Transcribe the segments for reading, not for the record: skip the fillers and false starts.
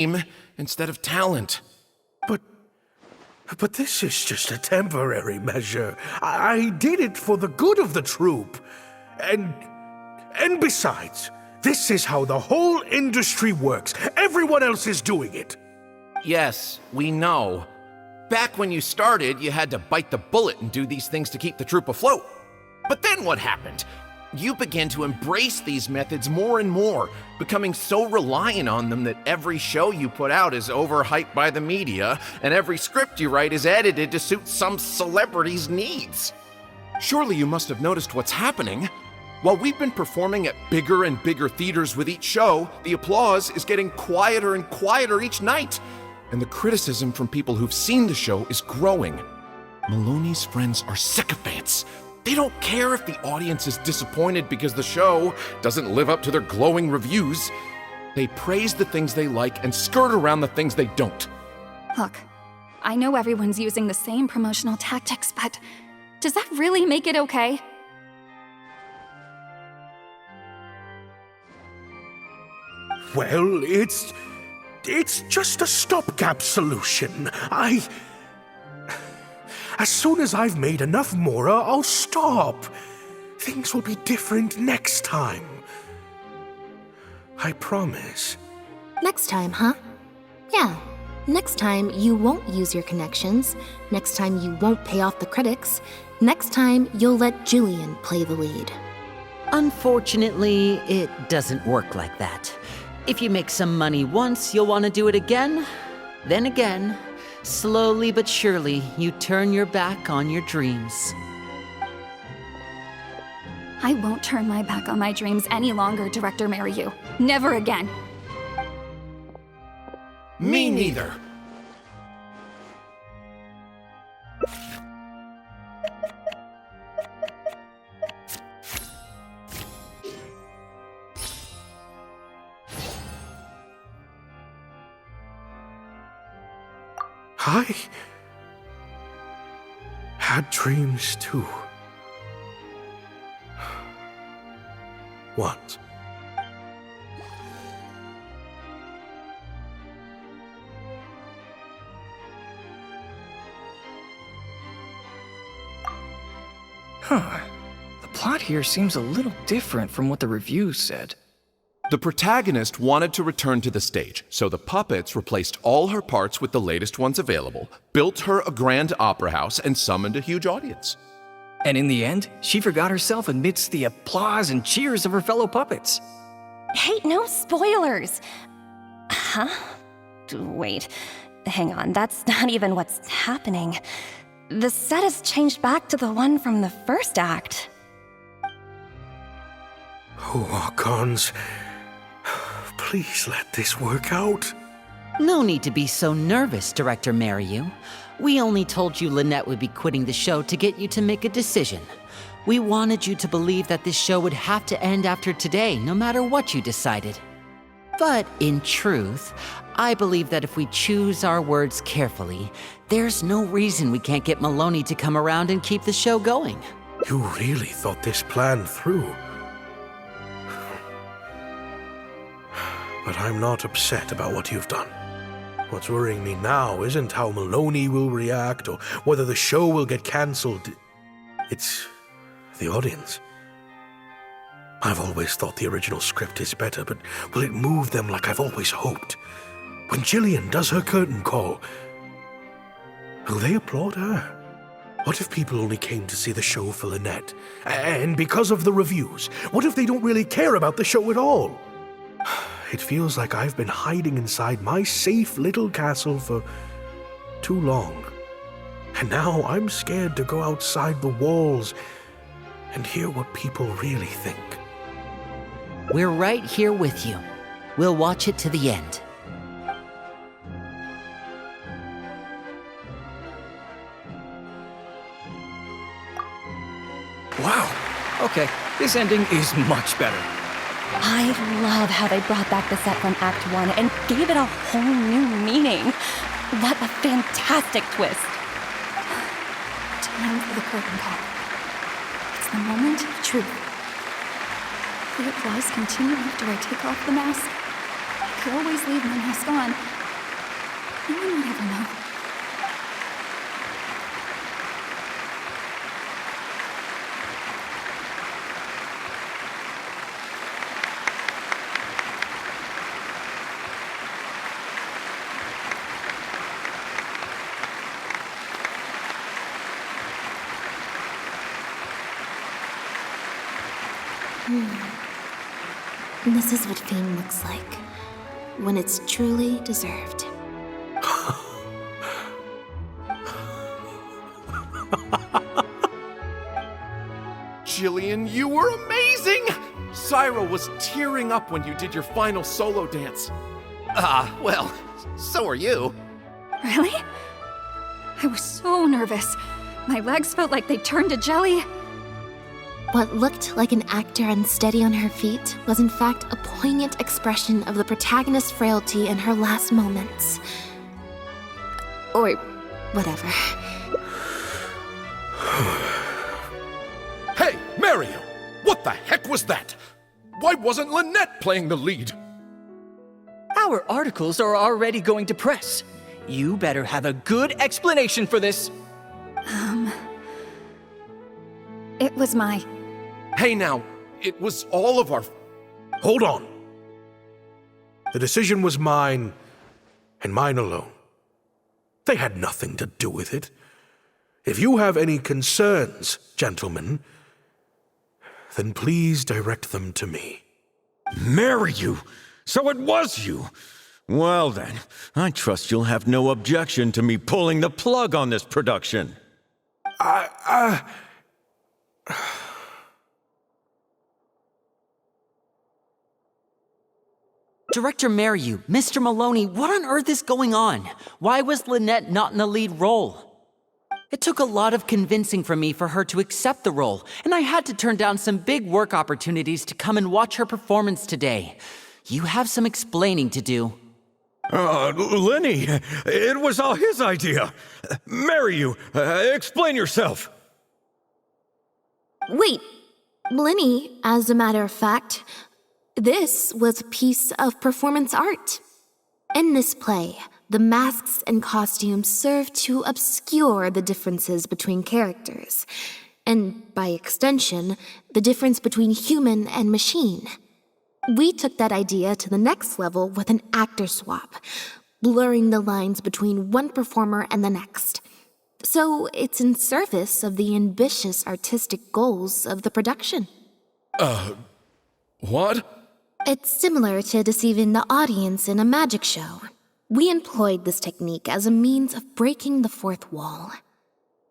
instead of talent. But this is just a temporary measure. I did it for the good of the troupe. And besides, this is how the whole industry works. Everyone else is doing it. Yes, we know. Back when you started, you had to bite the bullet and do these things to keep the troupe afloat. But then what happened? You began to embrace these methods more and more, becoming so reliant on them that every show you put out is overhyped by the media, and every script you write is edited to suit some celebrity's needs. Surely you must have noticed what's happening. While we've been performing at bigger and bigger theaters with each show, the applause is getting quieter and quieter each night, and the criticism from people who've seen the show is growing. Maloney's friends are sycophants. They don't care if the audience is disappointed because the show doesn't live up to their glowing reviews. They praise the things they like and skirt around the things they don't. Look, I know everyone's using the same promotional tactics, but does that really make it okay? Well, it's just a stopgap solution. As soon as I've made enough Mora, I'll stop. Things will be different next time. I promise. Next time, huh? Yeah. Next time, you won't use your connections. Next time, you won't pay off the critics. Next time, you'll let Julian play the lead. Unfortunately, it doesn't work like that. If you make some money once, you'll want to do it again, then again. Slowly but surely, you turn your back on your dreams. I won't turn my back on my dreams any longer, Director Mariyu. Never again. Me neither. I had dreams too. What? Huh. The plot here seems a little different from what the reviews said. The protagonist wanted to return to the stage, so the puppets replaced all her parts with the latest ones available, built her a grand opera house, and summoned a huge audience. And in the end, she forgot herself amidst the applause and cheers of her fellow puppets. Hey, no spoilers! Huh? Wait, hang on, that's not even what's happening. The set has changed back to the one from the first act. Oh, Archons. Please let this work out. No need to be so nervous, Director Mariyu. We only told you Lynette would be quitting the show to get you to make a decision. We wanted you to believe that this show would have to end after today, no matter what you decided. But in truth, I believe that if we choose our words carefully, there's no reason we can't get Maloney to come around and keep the show going. You really thought this plan through. But I'm not upset about what you've done. What's worrying me now isn't how Maloney will react or whether the show will get cancelled. It's the audience. I've always thought the original script is better, but will it move them like I've always hoped? When Jillian does her curtain call, will they applaud her? What if people only came to see the show for Lynette? And because of the reviews, what if they don't really care about the show at all? It feels like I've been hiding inside my safe little castle for too long. And now I'm scared to go outside the walls and hear what people really think. We're right here with you. We'll watch it to the end. Wow. Okay, this ending is much better. I love how they brought back the set from Act 1 and gave it a whole new meaning. What a fantastic twist. Time for the curtain call. It's the moment of truth. The applause continue after I take off the mask. I could always leave my mask on, This is what fame looks like, when it's truly deserved. Jillian, you were amazing! Syra was tearing up when you did your final solo dance. Well, so are you. Really? I was so nervous. My legs felt like they turned to jelly. What looked like an actor unsteady on her feet was in fact a poignant expression of the protagonist's frailty in her last moments. Or whatever. Hey, Mario! What the heck was that? Why wasn't Lynette playing the lead? Our articles are already going to press. You better have a good explanation for this. It was my... Hey now, it was all of our... Hold on. The decision was mine, and mine alone. They had nothing to do with it. If you have any concerns, gentlemen, then please direct them to me. Marry you? So it was you? Well then, I trust you'll have no objection to me pulling the plug on this production. Director Mariu, Mr. Maloney, what on earth is going on? Why was Lynette not in the lead role? It took a lot of convincing from me for her to accept the role, and I had to turn down some big work opportunities to come and watch her performance today. You have some explaining to do. Lenny, it was all his idea. Marry you. Explain yourself. Wait, Linny, as a matter of fact, this was a piece of performance art. In this play, the masks and costumes serve to obscure the differences between characters, and by extension, the difference between human and machine. We took that idea to the next level with an actor swap, blurring the lines between one performer and the next. So it's in service of the ambitious artistic goals of the production. What? It's similar to deceiving the audience in a magic show. We employed this technique as a means of breaking the fourth wall.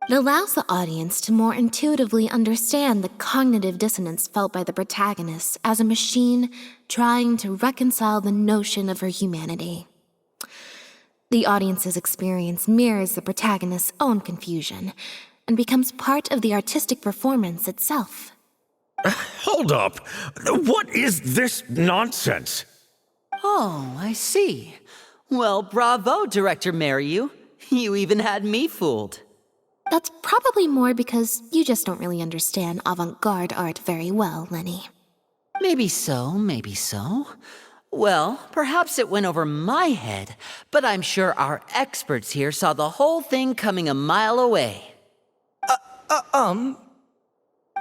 It allows the audience to more intuitively understand the cognitive dissonance felt by the protagonist as a machine trying to reconcile the notion of her humanity. The audience's experience mirrors the protagonist's own confusion and becomes part of the artistic performance itself. Hold up. What is this nonsense? Oh, I see. Well, bravo, Director Mariu. You even had me fooled. That's probably more because you just don't really understand avant-garde art very well, Lenny. Maybe so, maybe so. Well, perhaps it went over my head, but I'm sure our experts here saw the whole thing coming a mile away.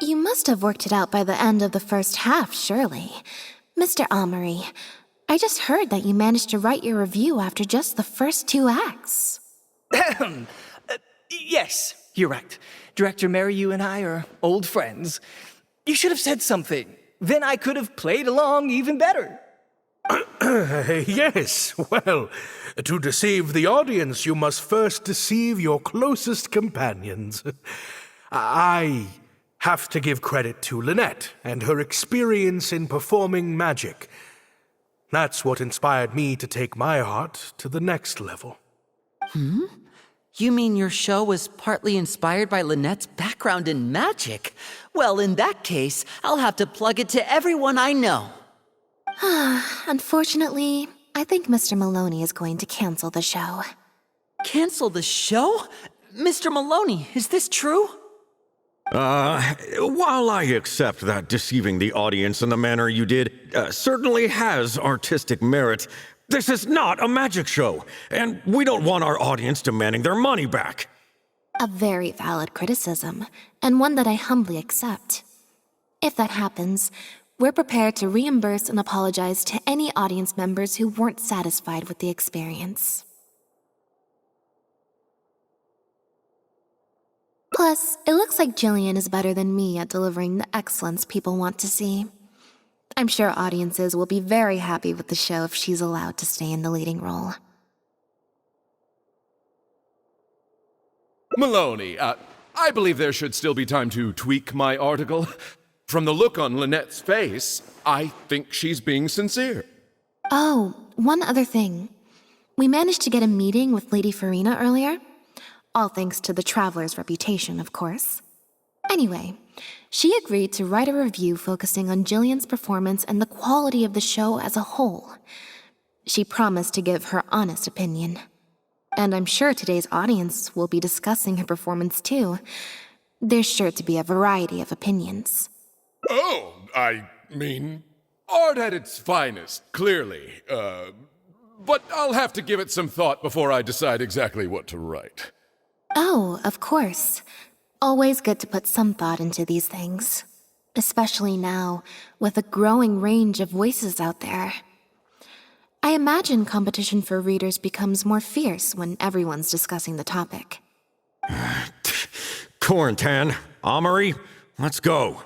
You must have worked it out by the end of the first half, surely. Mr. Amory, I just heard that you managed to write your review after just the first 2 acts. Yes, you're right. Director Mariu and I are old friends. You should have said something. Then I could have played along even better. Yes, well, to deceive the audience, you must first deceive your closest companions. I have to give credit to Lynette and her experience in performing magic. That's what inspired me to take my art to the next level. You mean your show was partly inspired by Lynette's background in magic? Well, in that case, I'll have to plug it to everyone I know. Unfortunately, I think Mr. Maloney is going to cancel the show. Cancel the show? Mr. Maloney, is this true? While I accept that deceiving the audience in the manner you did certainly has artistic merit, this is not a magic show, and we don't want our audience demanding their money back. A very valid criticism, and one that I humbly accept. If that happens, we're prepared to reimburse and apologize to any audience members who weren't satisfied with the experience. Plus, it looks like Jillian is better than me at delivering the excellence people want to see. I'm sure audiences will be very happy with the show if she's allowed to stay in the leading role. Maloney, I believe there should still be time to tweak my article. From the look on Lynette's face, I think she's being sincere. Oh, one other thing. We managed to get a meeting with Lady Farina earlier. All thanks to the Traveler's reputation, of course. Anyway, she agreed to write a review focusing on Jillian's performance and the quality of the show as a whole. She promised to give her honest opinion. And I'm sure today's audience will be discussing her performance too. There's sure to be a variety of opinions. Oh, I mean, art at its finest, clearly. But I'll have to give it some thought before I decide exactly what to write. Oh, of course. Always good to put some thought into these things. Especially now, with a growing range of voices out there. I imagine competition for readers becomes more fierce when everyone's discussing the topic. Corentan, Amory, let's go.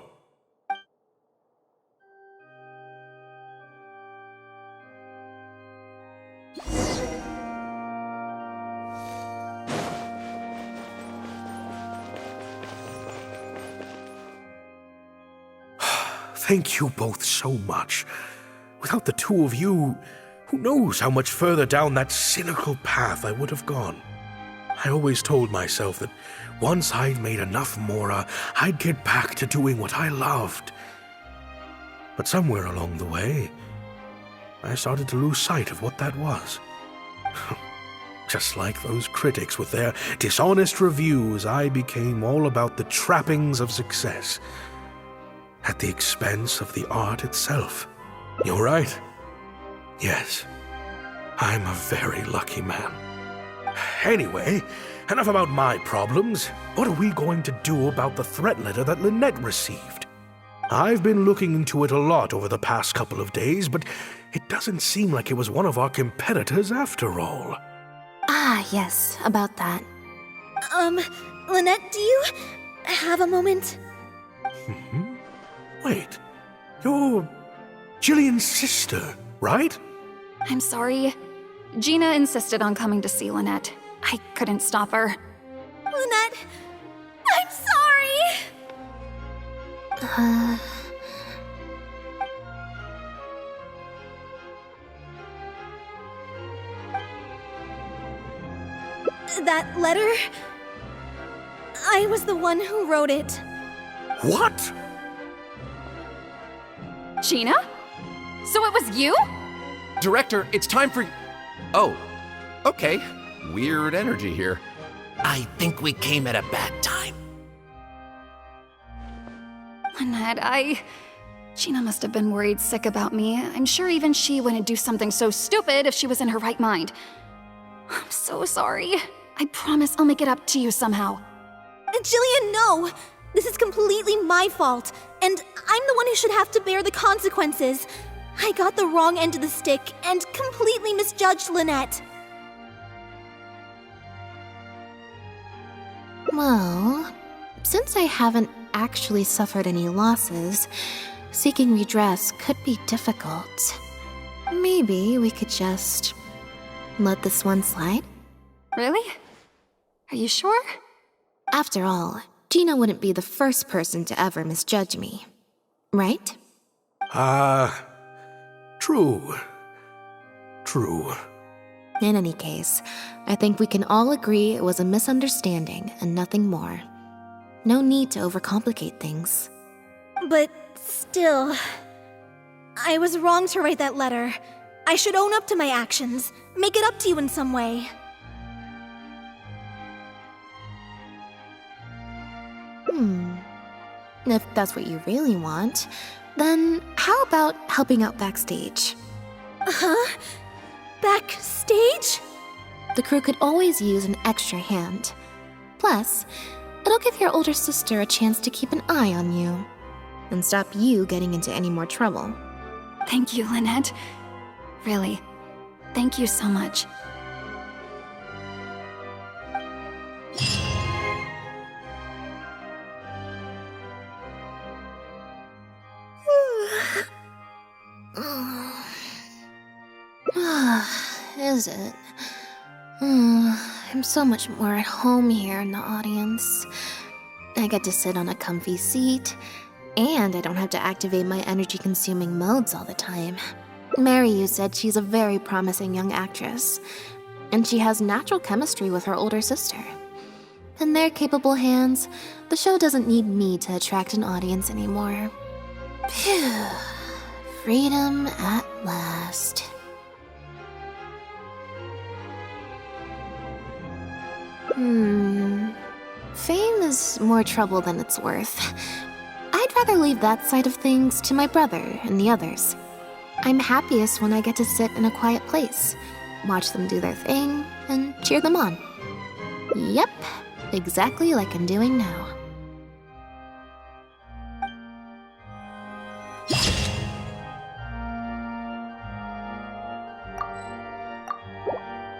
Thank you both so much. Without the two of you, who knows how much further down that cynical path I would have gone. I always told myself that once I'd made enough Mora, I'd get back to doing what I loved. But somewhere along the way, I started to lose sight of what that was. Just like those critics with their dishonest reviews, I became all about the trappings of success, at the expense of the art itself. You're right. Yes, I'm a very lucky man. Anyway, enough about my problems. What are we going to do about the threat letter that Lynette received? I've been looking into it a lot over the past couple of days, but it doesn't seem like it was one of our competitors after all. Ah, yes, about that. Lynette, do you have a moment? Wait, you're Jillian's sister, right? I'm sorry. Gina insisted on coming to see Lynette. I couldn't stop her. Lynette, I'm sorry! That letter? I was the one who wrote it. What? Gina? So it was you? Director, it's time for... Oh, okay. Weird energy here. I think we came at a bad time. Lynette, Gina must have been worried sick about me. I'm sure even she wouldn't do something so stupid if she was in her right mind. I'm so sorry. I promise I'll make it up to you somehow. Jillian, no! This is completely my fault, and I'm the one who should have to bear the consequences. I got the wrong end of the stick and completely misjudged Lynette. Well, since I haven't actually suffered any losses, seeking redress could be difficult. Maybe we could just let this one slide? Really? Are you sure? After all, Gina wouldn't be the first person to ever misjudge me, right? True. True. In any case, I think we can all agree it was a misunderstanding and nothing more. No need to overcomplicate things. But still, I was wrong to write that letter. I should own up to my actions, make it up to you in some way. If that's what you really want, then how about helping out backstage? Huh? Backstage? The crew could always use an extra hand. Plus, it'll give your older sister a chance to keep an eye on you and stop you getting into any more trouble. Thank you, Lynette. Really, thank you so much. is it? I'm so much more at home here in the audience. I get to sit on a comfy seat, and I don't have to activate my energy-consuming modes all the time. Maryu said she's a very promising young actress, and she has natural chemistry with her older sister. In their capable hands, the show doesn't need me to attract an audience anymore. Phew. Freedom at last. Fame is more trouble than it's worth. I'd rather leave that side of things to my brother and the others. I'm happiest when I get to sit in a quiet place, watch them do their thing, and cheer them on. Yep, exactly like I'm doing now.